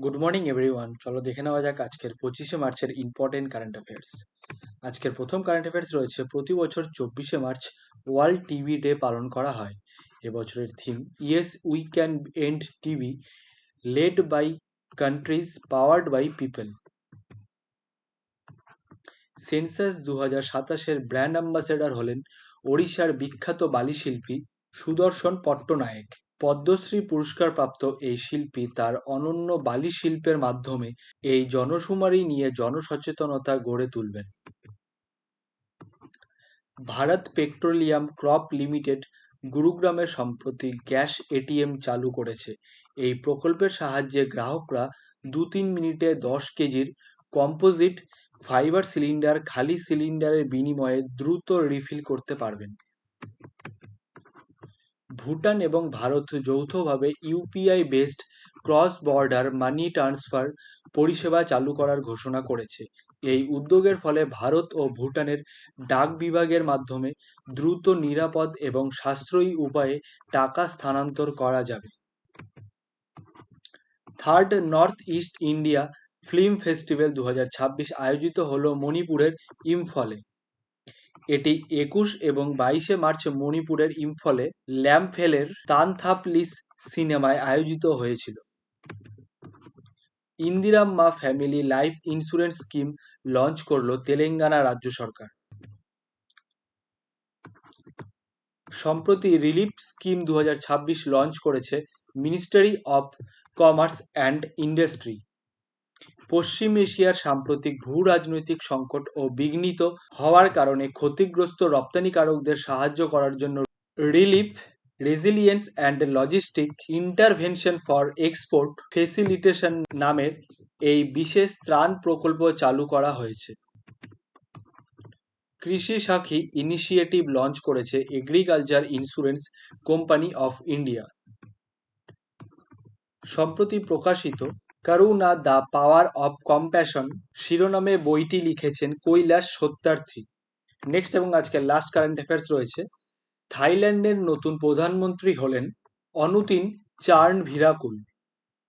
Good morning everyone. চলো দেখে নেওয়া যাক আজকের 25শে মার্চের ইম্পর্টেন্ট কারেন্ট অ্যাফেয়ার্স। আজকের প্রথম কারেন্ট অ্যাফেয়ার্স রয়েছে, প্রতি বছর 24শে মার্চ ওয়ার্ল্ড টিভি ডে পালন করা হয়। এবছরের theme yes we can end TB, led by countries powered by people. Census 2027-এর ব্র্যান্ড অ্যাম্বাসেডর হলেন ওড়িশার বিখ্যাত বালি শিল্পী সুদর্শন পট্টনায়েক। পদ্মশ্রী পুরস্কারপ্রাপ্ত এই শিল্পী তার অনন্য বালি শিল্পের মাধ্যমে এই জনশুমারি নিয়ে জনসচেতনতা গড়ে তুলবেন। ভারত পেট্রোলিয়াম ক্রপ লিমিটেড গুরুগ্রামে সম্প্রতি গ্যাস এটিএম চালু করেছে। এই প্রকল্পের সাহায্যে গ্রাহকরা 2-3 মিনিটে 10 কেজির কম্পোজিট ফাইবার সিলিন্ডার খালি সিলিন্ডারের বিনিময়ে দ্রুত রিফিল করতে পারবেন। ভুটান এবং ভারত যৌথভাবে UPI based cross border money transfer পরিষেবা চালু করার ঘোষণা করেছে। এই উদ্যোগের ফলে ভারত ও ভুটানের ডাক বিভাগের মাধ্যমে দ্রুত, নিরাপদ এবং সাশ্রয়ী উপায়ে টাকা স্থানান্তর করা যাবে। Third north east India film festival 2026 আয়োজিত হলো মণিপুরের ইম্ফলে। এটি 21 এবং 22শে মার্চ মণিপুরের ইম্ফলে ল্যাম্পফেলের তানথাপলিস সিনেমায় আয়োজিত হয়েছিল। Indiramma family life insurance scheme launch করল তেলেঙ্গানা রাজ্য সরকার। সম্প্রতি রিলিফ স্কিম 2026 লঞ্চ করেছে Ministry of Commerce and Industry. পশ্চিম এশিয়ার সাম্প্রতিক ভূ-রাজনৈতিক সংকট ও বিঘ্নিত হওয়ার কারণে ক্ষতিগ্রস্ত রপ্তানিকারকদের সাহায্য করার জন্য relief, resilience and logistic intervention for export facilitation নামের এই বিশেষ ত্রাণ প্রকল্প চালু করা হয়েছে। কৃষি সাথী ইনিশিয়েটিভ লঞ্চ করেছে agriculture insurance company of India. সম্প্রতি প্রকাশিত করুণা দ্য পাওয়ার অফ কম্প্যাশন শিরোনামে বইটি লিখেছেন কৈলাস সত্যার্থী। নেক্সট এবং আজকের লাস্ট কারেন্ট অ্যাফেয়ার্স রয়েছে, থাইল্যান্ডের নতুন প্রধানমন্ত্রী হলেন অনুতিন চার্নভিরাকুল।